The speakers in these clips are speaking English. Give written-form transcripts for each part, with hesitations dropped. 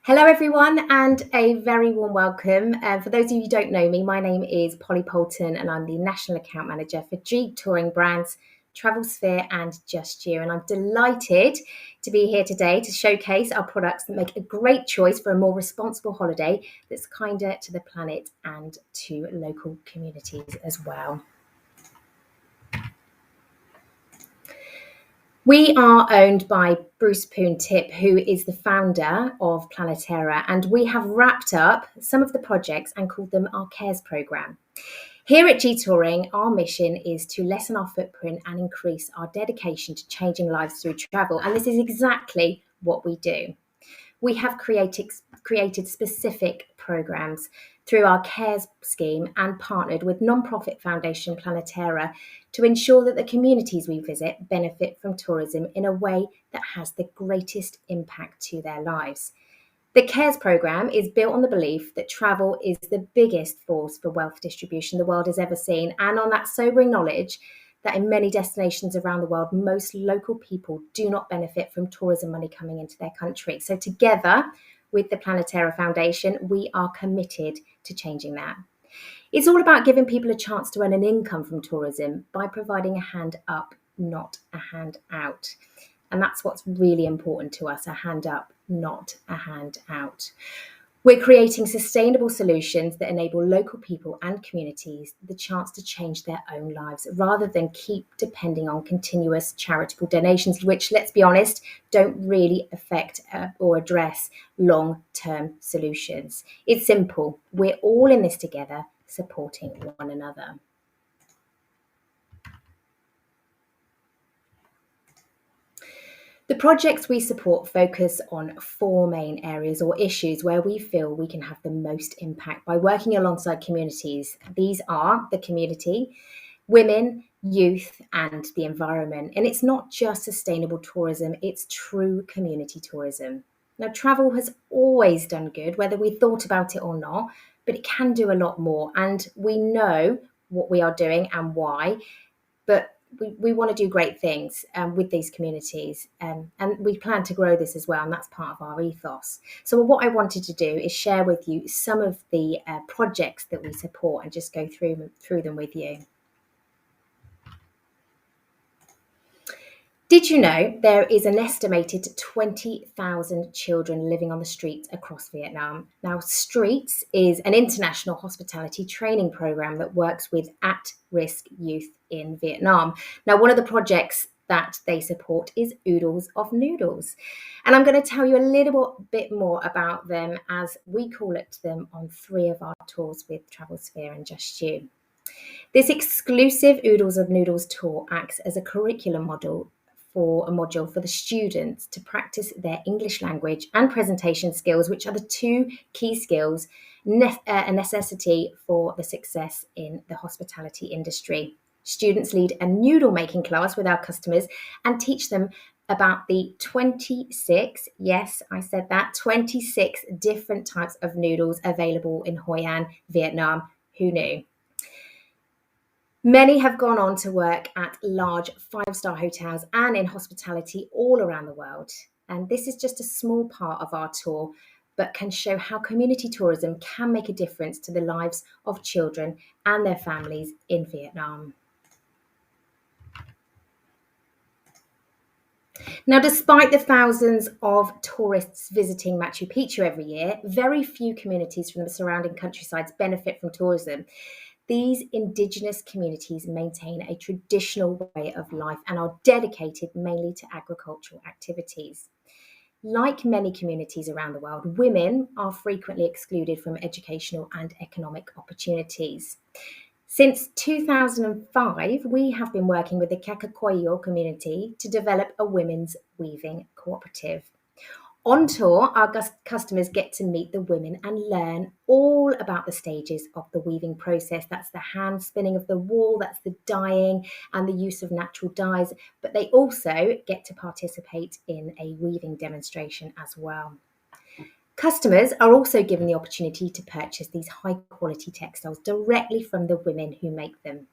Hello, everyone, and a very warm welcome. For those of you who don't know me, my name is Polly Poulton, and I'm the National Account Manager for Jeep Touring Brands, Travelsphere, and Just You. And I'm delighted to be here today to showcase our products that make a great choice for a more responsible holiday that's kinder to the planet and to local communities as well. We are owned by Bruce Poon-Tip, who is the founder of Planetera, and we have wrapped up some of the projects and called them our CARES programme. Here at G Touring, our mission is to lessen our footprint and increase our dedication to changing lives through travel, and this is exactly what we do. We have created specific programmes through our CARES scheme and partnered with non-profit foundation Planetera to ensure that the communities we visit benefit from tourism in a way that has the greatest impact to their lives. The CARES programme is built on the belief that travel is the biggest force for wealth distribution the world has ever seen, and on that sobering knowledge that in many destinations around the world, most local people do not benefit from tourism money coming into their country. So together with the Planetera Foundation, we are committed to changing that. It's all about giving people a chance to earn an income from tourism by providing a hand up, not a hand out. And that's what's really important to us, a hand up, not a hand out. We're creating sustainable solutions that enable local people and communities the chance to change their own lives rather than keep depending on continuous charitable donations, which, let's be honest, don't really affect or address long-term solutions. It's simple. We're all in this together, supporting one another. The projects we support focus on four main areas or issues where we feel we can have the most impact by working alongside communities. These are the community, women, youth, and the environment. And it's not just sustainable tourism, it's true community tourism. Now, travel has always done good, whether we thought about it or not, but it can do a lot more. And we know what we are doing and why, but we want to do great things with these communities, and we plan to grow this as well, and that's part of our ethos. So what I wanted to do is share with you some of the projects that we support and just go through them with you. Did you know there is an estimated 20,000 children living on the streets across Vietnam? Now, Streets is an international hospitality training program that works with at-risk youth in Vietnam. Now, one of the projects that they support is Oodles of Noodles. And I'm going to tell you a little bit more about them as we call it them on 3 of our tours with Travelsphere and Just You. This exclusive Oodles of Noodles tour acts as a curriculum module for the students to practice their English language and presentation skills, which are the 2 key skills a necessity for the success in the hospitality industry. Students lead a noodle making class with our customers and teach them about the 26, yes, I said that, 26 different types of noodles available in Hoi An, Vietnam. Who knew? Many have gone on to work at large 5-star hotels and in hospitality all around the world. And this is just a small part of our tour, but can show how community tourism can make a difference to the lives of children and their families in Vietnam. Now, despite the thousands of tourists visiting Machu Picchu every year, very few communities from the surrounding countrysides benefit from tourism. These indigenous communities maintain a traditional way of life and are dedicated mainly to agricultural activities. Like many communities around the world, women are frequently excluded from educational and economic opportunities. Since 2005, we have been working with the Kakakoyo community to develop a women's weaving cooperative. On tour, our customers get to meet the women and learn all about the stages of the weaving process. That's the hand spinning of the wool, that's the dyeing and the use of natural dyes, but they also get to participate in a weaving demonstration as well. Customers are also given the opportunity to purchase these high quality textiles directly from the women who make them.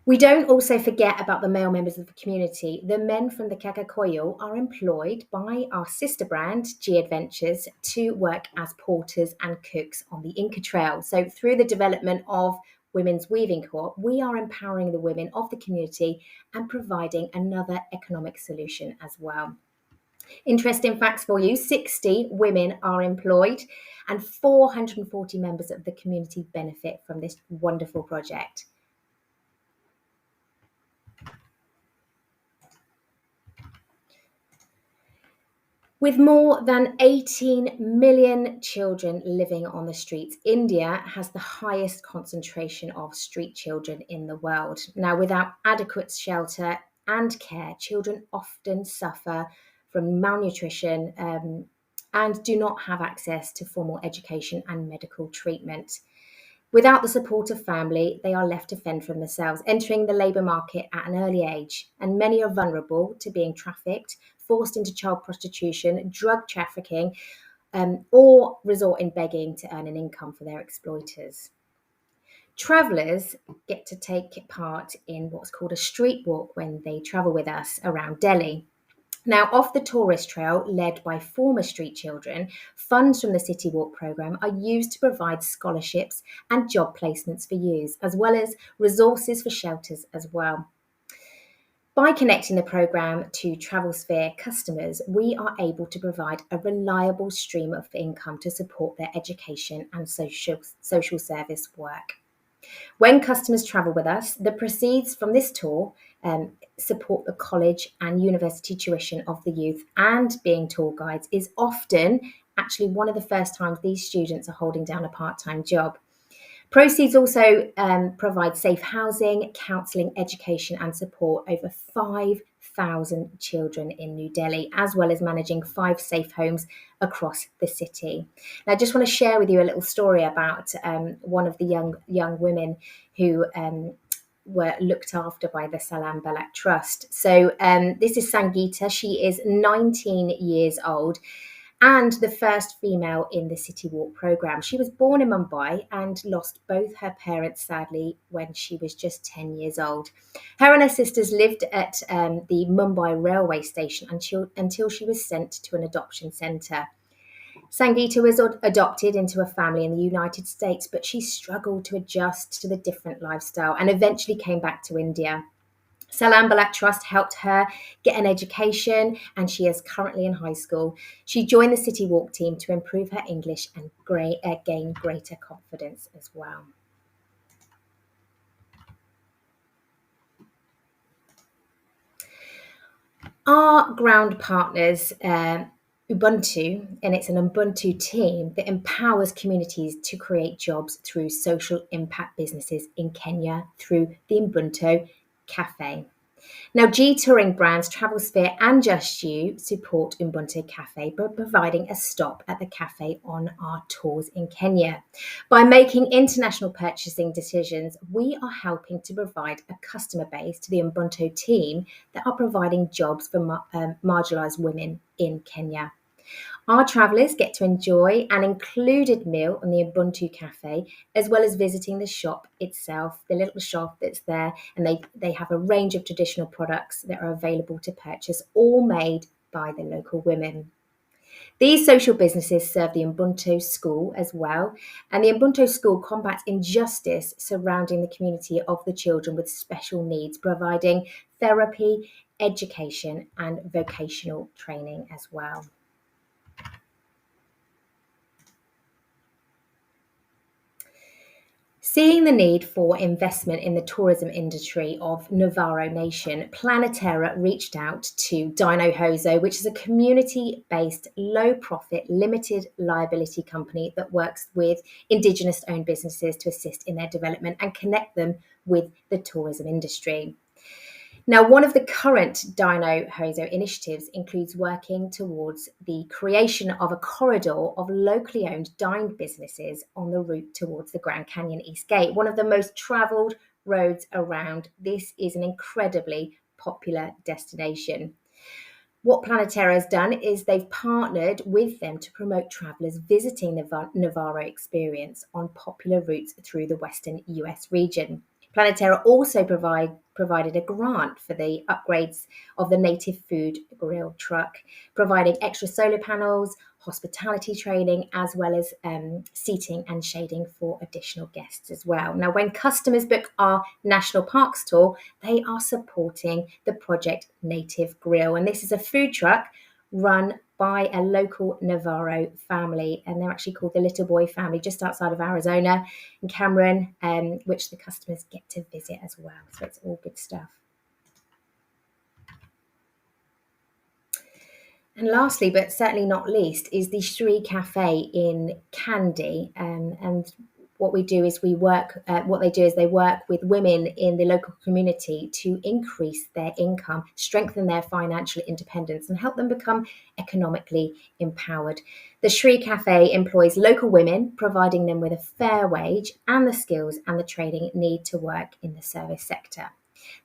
We don't also forget about the male members of the community. The men from the Kakakoyo are employed by our sister brand, G Adventures, to work as porters and cooks on the Inca Trail. So through the development of Women's Weaving Co-op, we are empowering the women of the community and providing another economic solution as well. Interesting facts for you: 60 women are employed and 440 members of the community benefit from this wonderful project. With more than 18 million children living on the streets, India has the highest concentration of street children in the world. Now, without adequate shelter and care, children often suffer from malnutrition and do not have access to formal education and medical treatment. Without the support of family, they are left to fend for themselves, entering the labour market at an early age, and many are vulnerable to being trafficked, forced into child prostitution, drug trafficking, or resort in begging to earn an income for their exploiters. Travellers get to take part in what's called a street walk when they travel with us around Delhi. Now, off the tourist trail, led by former street children, funds from the City Walk programme are used to provide scholarships and job placements for youths, as well as resources for shelters as well. By connecting the programme to Travelsphere customers, we are able to provide a reliable stream of income to support their education and social service work. When customers travel with us, the proceeds from this tour support the college and university tuition of the youth, and being tour guides is often actually one of the first times these students are holding down a part-time job. Proceeds also provide safe housing, counselling, education and support over 5,000 children in New Delhi, as well as managing 5 safe homes across the city. Now, I just want to share with you a little story about one of the young women who were looked after by the Salam Balak Trust. So this is Sangeeta. She is 19 years old and the first female in the City Walk programme. She was born in Mumbai and lost both her parents, sadly, when she was just 10 years old. Her and her sisters lived at the Mumbai railway station until she was sent to an adoption centre. Sangeeta was adopted into a family in the United States, but she struggled to adjust to the different lifestyle and eventually came back to India. Salam Balak Trust helped her get an education, and she is currently in high school. She joined the City Walk team to improve her English and gain greater confidence as well. Our ground partners, Ubuntu, and it's an Ubuntu team that empowers communities to create jobs through social impact businesses in Kenya through the Ubuntu Cafe. Now, G touring brands Travelsphere and Just You support Ubuntu Cafe by providing a stop at the cafe on our tours in Kenya. By making international purchasing decisions, we are helping to provide a customer base to the Ubuntu team that are providing jobs for marginalised women in Kenya. Our travellers get to enjoy an included meal on the Ubuntu Cafe, as well as visiting the shop itself, the little shop that's there, and they have a range of traditional products that are available to purchase, all made by the local women. These social businesses serve the Ubuntu School as well, and the Ubuntu School combats injustice surrounding the community of the children with special needs, providing therapy, education, and vocational training as well. Seeing the need for investment in the tourism industry of Navarro Nation, Planetera reached out to Dino Hozo, which is a community-based, low-profit, limited liability company that works with Indigenous-owned businesses to assist in their development and connect them with the tourism industry. Now, one of the current Dino Hozo initiatives includes working towards the creation of a corridor of locally owned dined businesses on the route towards the Grand Canyon East Gate, one of the most travelled roads around. This is an incredibly popular destination. What Planetera has done is they've partnered with them to promote travellers visiting the Navarro experience on popular routes through the western US region. Planetera also provided a grant for the upgrades of the native food grill truck, providing extra solar panels, hospitality training, as well as seating and shading for additional guests as well. Now, when customers book our National Parks tour, they are supporting the Project Native Grill. And this is a food truck run by a local Navarro family, and they're actually called the Little Boy family, just outside of Arizona in Cameron, which the customers get to visit as well. So it's all good stuff. And lastly, but certainly not least, is the Shri Cafe in Kandy. And what we do is we work. What they do is they work with women in the local community to increase their income, strengthen their financial independence, and help them become economically empowered. The Shri Cafe employs local women, providing them with a fair wage and the skills and the training needed to work in the service sector.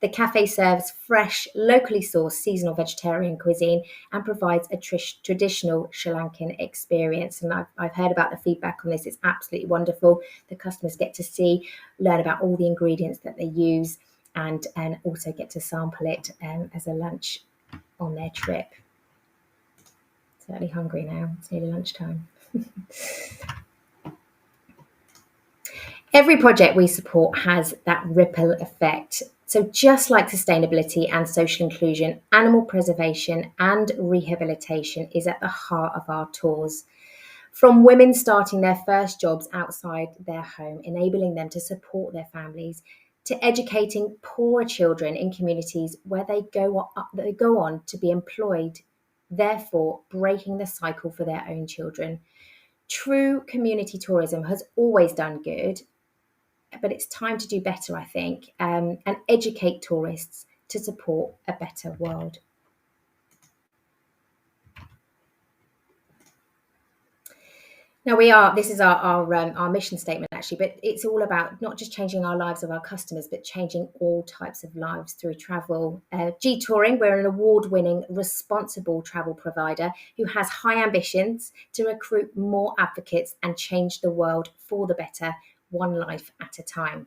The cafe serves fresh, locally sourced seasonal vegetarian cuisine and provides a traditional Sri Lankan experience. And I've heard about the feedback on this. It's absolutely wonderful. The customers get to see, learn about all the ingredients that they use, and also get to sample it as a lunch on their trip. Certainly hungry now. It's nearly lunchtime. Every project we support has that ripple effect. So just like sustainability and social inclusion, animal preservation and rehabilitation is at the heart of our tours. From women starting their first jobs outside their home, enabling them to support their families, to educating poorer children in communities where they go on to be employed, therefore breaking the cycle for their own children. True community tourism has always done good, but it's time to do better, I think, and educate tourists to support a better world. Now this is our mission statement actually, but it's all about not just changing our lives of our customers, but changing all types of lives through travel. G Touring, we're an award-winning, responsible travel provider who has high ambitions to recruit more advocates and change the world for the better, one life at a time.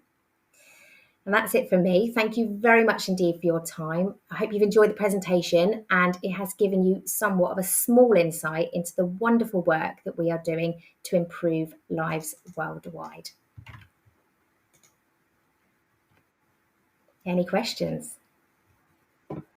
And that's it for me. Thank you very much indeed for your time. I hope you've enjoyed the presentation and it has given you somewhat of a small insight into the wonderful work that we are doing to improve lives worldwide. Any questions?